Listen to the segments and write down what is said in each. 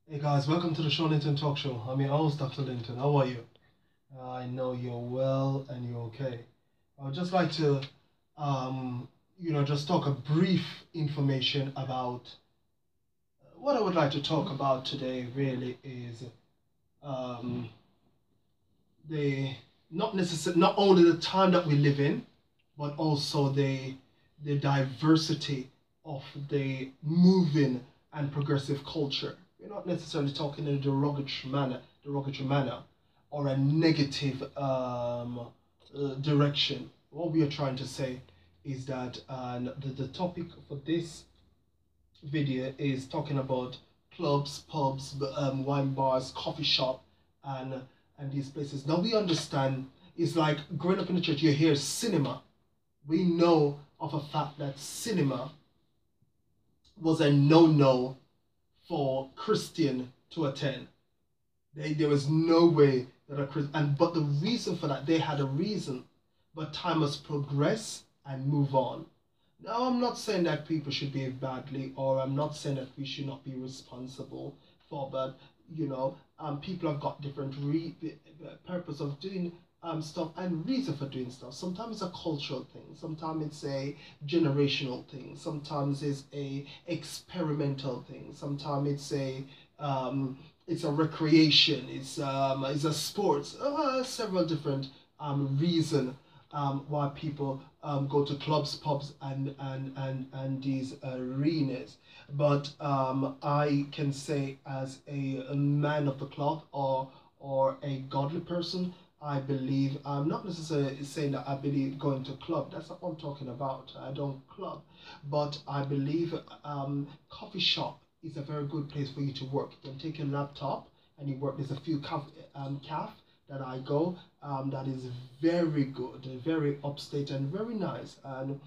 Hey guys, welcome to the Shawn Linton Talk Show. I'm your host, Dr. Linton. How are you? I know you're well and you're okay. I would just like to, just talk a brief information about what I would like to talk about today. Really is um, the not only the time that we live in, but also the diversity of the moving and progressive culture. We're not necessarily talking in a derogatory manner, or a negative direction. What we are trying to say is that the topic for this video is talking about clubs, pubs, wine bars, coffee shop, and these places. Now we understand it's like growing up in the church. You hear cinema. We know of a fact that cinema was a no-no for Christian to attend. There was no way that a Christian, but the reason for that, they had a reason, but time must progress and move on. Now, I'm not saying that people should behave badly, or I'm not saying that we should not be responsible for, but people have got different purpose of doing stuff and reason for doing stuff. Sometimes it's a cultural thing, sometimes it's a generational thing, sometimes it's a experimental thing, sometimes it's a recreation, it's a sports, several different reason why people go to clubs, pubs, and these arenas. But I can say, as a man of the cloth, or a godly person, I believe, I'm not necessarily saying that I believe going to club. That's not what I'm talking about. I don't club, but I believe coffee shop is a very good place for you to work. You can take your laptop and you work. There's a few caf that I go, that is very good, very upstate and very nice. And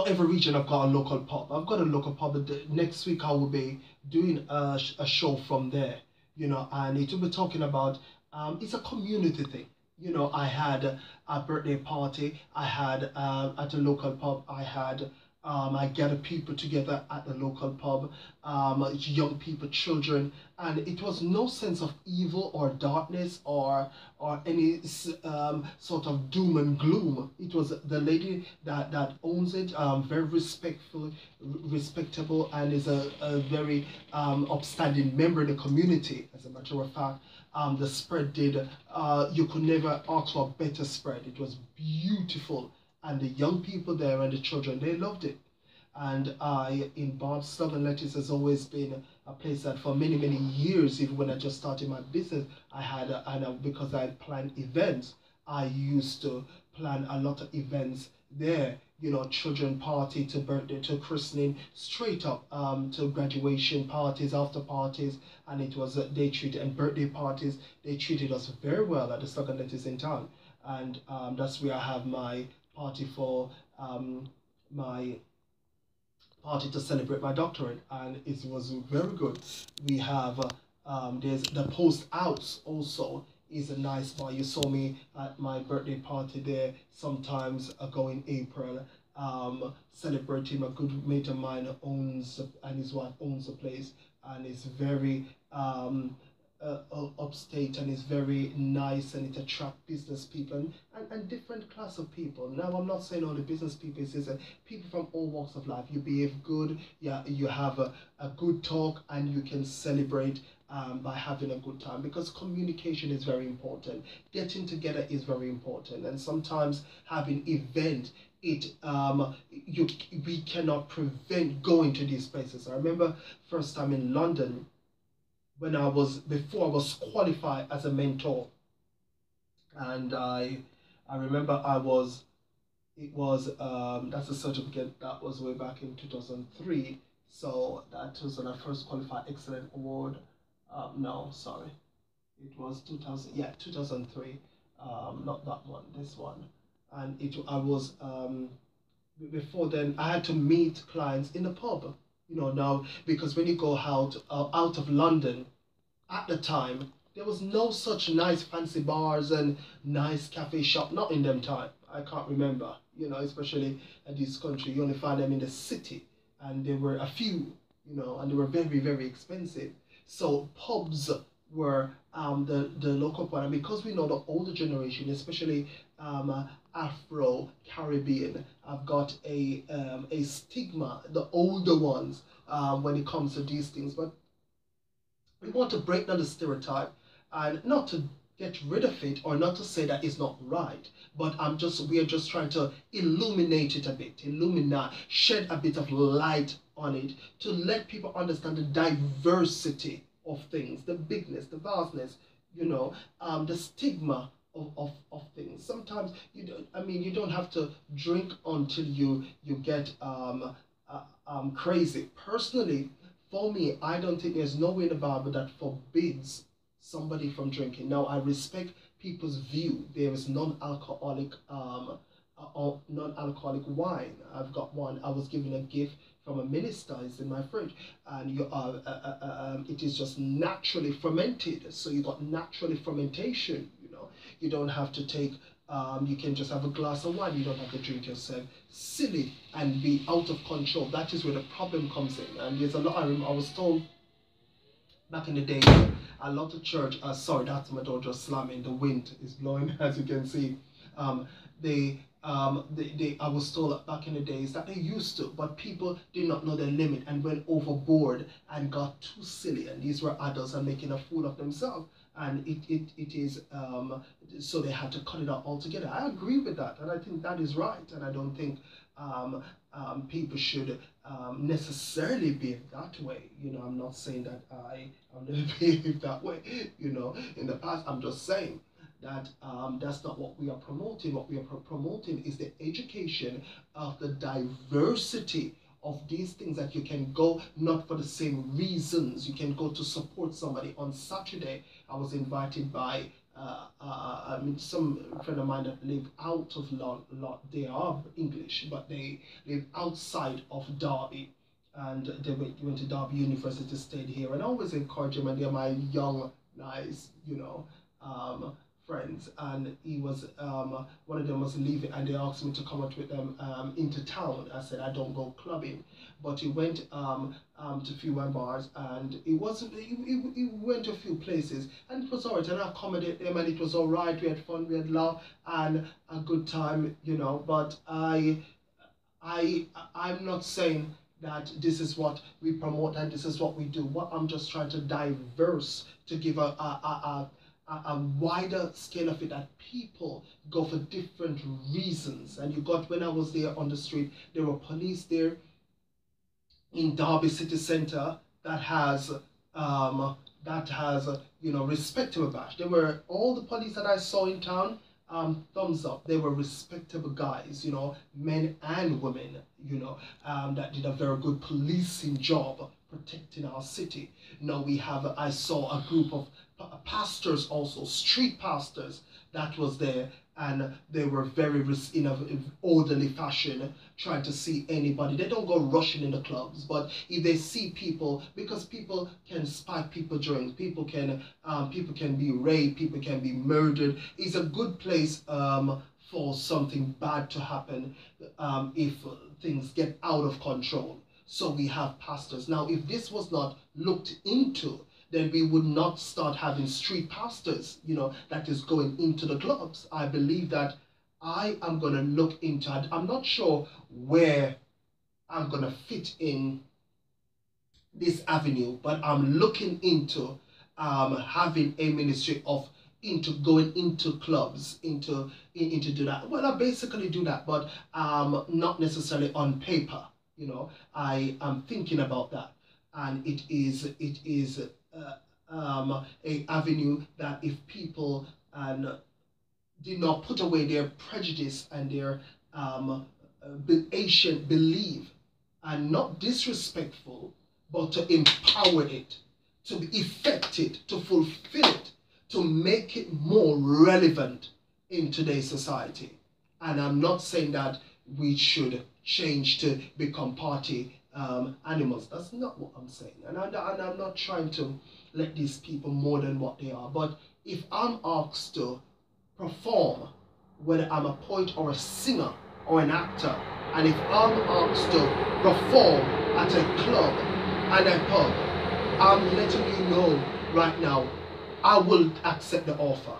every region I've got a local pub. I've got a local pub. Next week I will be doing a show from there. And it will be talking about, it's a community thing. I had a birthday party. I had at a local pub. I gathered people together at the local pub, young people, children, and it was no sense of evil or darkness, or any sort of doom and gloom. It was the lady that owns it, very respectable, and is a very upstanding member in the community. As a matter of fact, the spread did, you could never ask for a better spread. It was beautiful, and the young people there and the children, they loved it. And in Bob's Slug and Lettuce has always been a place that for many, many years, even when I just started my business, because I planned events, I used to plan a lot of events there. Children party, to birthday, to christening, straight up to graduation parties, after parties, and it was they treated, and birthday parties, they treated us very well at the Slug and Lettuce in town. And that's where I have my party for my party to celebrate my doctorate, and it was very good. We have there's the Post House also is a nice bar. You saw me at my birthday party there sometimes ago in April, celebrating. A good mate of mine owns, and his wife owns the place, and it's very upstate, and it's very nice, and it attracts business people, and different class of people. Now, I'm not saying all the business people, it's people from all walks of life. You behave good, yeah, you have a good talk, and you can celebrate by having a good time, because communication is very important. Getting together is very important, and sometimes having event, we cannot prevent going to these places. I remember first time in London, before I was qualified as a mentor, and I remember it was that's a certificate that was way back in 2003. So that was when I first qualified excellent award. No, sorry, it was 2000, yeah, 2003. Not that one, this one. And I was before then I had to meet clients in the pub. Now, because when you go out of London, at the time, there was no such nice fancy bars and nice cafe shop, not in them time. I can't remember, especially in this country, you only find them in the city, and there were a few. you know, and they were very, very expensive. So pubs were the local point. And because we know the older generation, especially Afro Caribbean, have got a stigma, the older ones, when it comes to these things. But we want to break down the stereotype and not to get rid of it or not to say that it's not right, but we are just trying to illuminate it a bit, shed a bit of light on it to let people understand the diversity of things, the bigness, the vastness, you know, the stigma of things. Sometimes you don't have to drink until you get crazy. Personally, for me, I don't think there's nowhere in the Bible that forbids somebody from drinking. Now, I respect people's view. There is non-alcoholic non-alcoholic wine. I've got one. I was given a gift from a minister. It's in my fridge, and it is just naturally fermented. So you got naturally fermentation. You know, you don't have to take. You can just have a glass of wine. You don't have to drink yourself silly and be out of control. That is where the problem comes in. And there's a lot. I was told back in the day, a lot of church. Sorry, that's my door just slamming. The wind is blowing, as you can see. I was told back in the days that they used to, but people did not know their limit and went overboard and got too silly. And these were adults and making a fool of themselves. And it is so they had to cut it out altogether. I agree with that, and I think that is right. And I don't think people should necessarily behave that way. You know, I'm not saying that I've never behaved that way. You know, in the past, I'm just saying that that's not what we are promoting. What we are promoting is the education of the diversity of these things, that you can go not for the same reasons. You can go to support somebody. On Saturday, I was invited by some friend of mine that live out of they are English, but they live outside of Derby. And they went to Derby University, stayed here. And I always encourage them, and they're my young, nice, you know, friends. And he was one of them was leaving, and they asked me to come out with them into town. I said I don't go clubbing, but he went to a few wine bars, and he went to a few places, and it was alright, and I accommodated them, and it was alright. We had fun, we had love, and a good time, you know. But I'm not saying that this is what we promote and this is what we do. What I'm just trying to diverse, to give a wider scale of it, that people go for different reasons. And you got, when I was there on the street, there were police there in Derby City Centre that has you know, respectable badge. They were all the police that I saw in town. Thumbs up. They were respectable guys, you know, men and women, you know, that did a very good policing job protecting our city. Now we have, I saw a group of pastors also, street pastors that was there, and they were very in an orderly fashion, trying to see anybody. They don't go rushing in the clubs, but if they see people, because people can spike people drink, people can be raped, people can be murdered. It's a good place for something bad to happen if things get out of control. So we have pastors. Now, if this was not looked into, then we would not start having street pastors, you know, that is going into the clubs. I believe that I am going to look into it. I'm not sure where I'm going to fit in this avenue, but I'm looking into having a ministry of going into clubs, into do that. Well, I basically do that, but not necessarily on paper. You know, I am thinking about that, and it is a avenue that if people did not put away their prejudice and their ancient belief, and not disrespectful, but to empower it, to effect it, to fulfill it, to make it more relevant in today's society. And I'm not saying that we should change to become party animals. That's not what I'm saying. And I'm not trying to let these people more than what they are. But if I'm asked to perform, whether I'm a poet or a singer or an actor, and if I'm asked to perform at a club and a pub, I'm letting you know right now, I will accept the offer.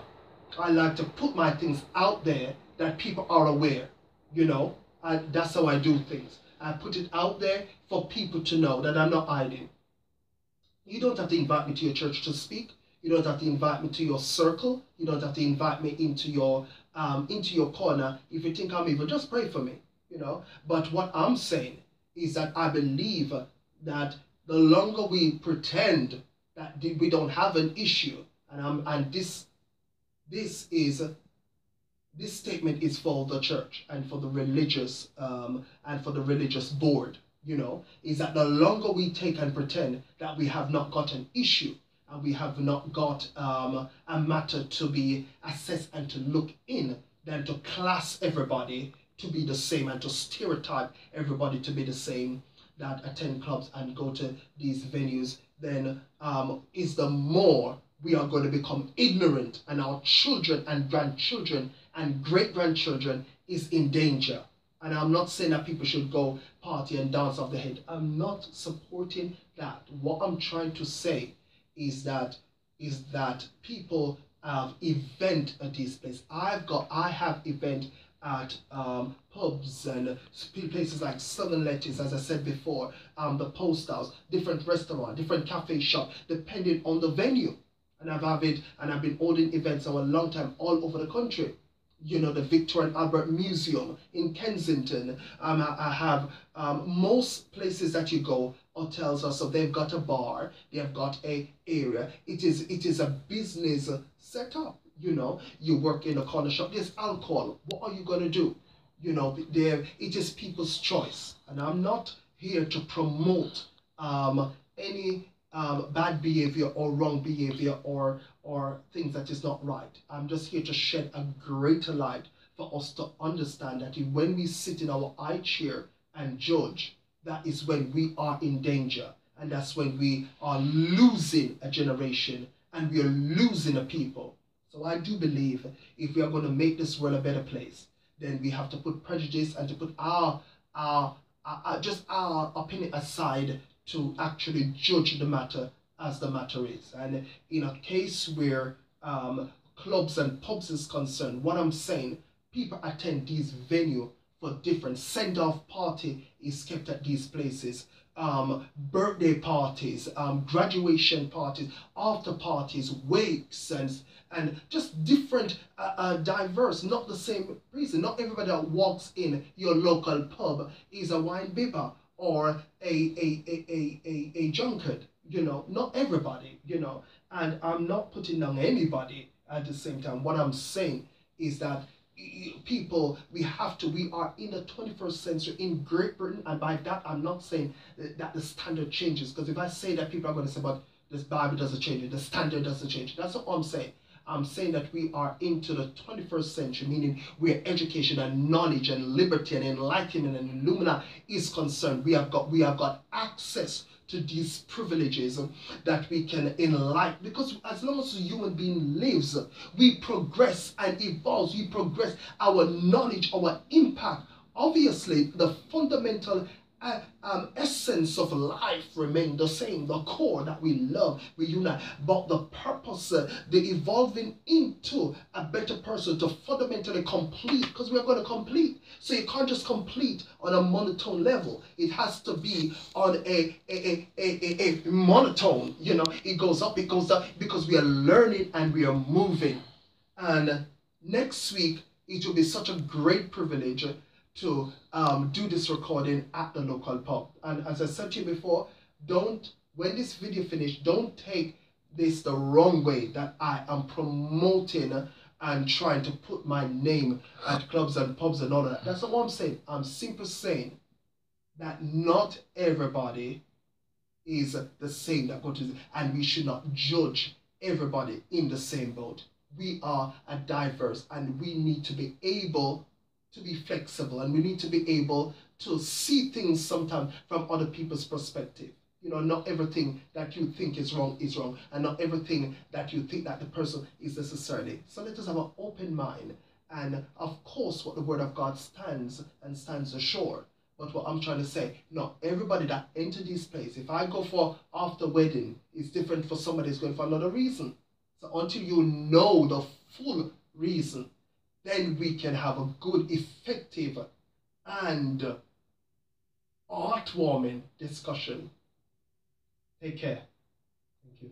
I like to put my things out there that people are aware, you know, and that's how I do things. I put it out there for people to know that I'm not hiding. You don't have to invite me to your church to speak. You don't have to invite me to your circle. You don't have to invite me into your corner. If you think I'm evil, just pray for me, you know. But what I'm saying is that I believe that the longer we pretend that we don't have an issue, and this statement is for the church and for the religious board, you know, is that the longer we take and pretend that we have not got an issue and we have not got a matter to be assessed and to look in, than to class everybody to be the same and to stereotype everybody to be the same that attend clubs and go to these venues, then is the more we are going to become ignorant, and our children and grandchildren and great-grandchildren is in danger. And I'm not saying that people should go party and dance off the head. I'm not supporting that. What I'm trying to say is that people have event at these places. I have event at pubs and places like Southern Lettuce, as I said before, the Post House, different restaurant, different cafe shop, depending on the venue. And I've been holding events for a long time all over the country. You know, the Victor and Albert Museum in Kensington. I have most places that you go, hotels or so, they've got a bar, they've got a area. It is a business setup. You know, you work in a corner shop, there's alcohol. What are you going to do? You know, it is people's choice. And I'm not here to promote any bad behavior or wrong behavior or things that is not right. I'm just here to shed a greater light for us to understand that when we sit in our high chair and judge, that is when we are in danger. And that's when we are losing a generation and we are losing a people. So I do believe if we are going to make this world a better place, then we have to put prejudice and to put our opinion aside to actually judge the matter as the matter is. And in a case where clubs and pubs is concerned, what I'm saying, people attend these venues for different send-off party is kept at these places. Birthday parties, graduation parties, after parties, wakes, and just different, diverse, not the same reason. Not everybody that walks in your local pub is a wine bibber or a drunkard, you know, not everybody, you know, and I'm not putting down anybody at the same time. What I'm saying is that people, we are in the 21st century in Great Britain, and by that I'm not saying that the standard changes, because if I say that, people are going to say, but this Bible doesn't change, the standard doesn't change. That's not what I'm saying. I'm saying that we are into the 21st century, meaning where education and knowledge and liberty and enlightenment and illumina is concerned. We have got access to these privileges that we can enlighten, because as long as a human being lives, we progress and evolve. We progress our knowledge, our impact. Obviously, the fundamental essence of life remain the same, the core that we love, we unite, but the purpose, the evolving into a better person to fundamentally complete, because we're going to complete. So you can't just complete on a monotone level. It has to be on a monotone, you know, it goes up, because we are learning and we are moving. And next week, it will be such a great privilege to do this recording at the local pub. And as I said to you before, when this video finished, don't take this the wrong way, that I am promoting and trying to put my name at clubs and pubs and all of that. That's not what I'm saying. I'm simply saying that not everybody is the same that go to this, and we should not judge everybody in the same boat. We are a diverse, and we need to be able to be flexible, and we need to be able to see things sometimes from other people's perspective. You know, not everything that you think is wrong, and not everything that you think that the person is necessarily. So let us have an open mind, and of course what the Word of God stands ashore, But what I'm trying to say, not everybody that enter this place, if I go for after wedding, is different for somebody who's going for another reason. So until you know the full reason, then we can have a good, effective, and heartwarming discussion. Take care. Thank you.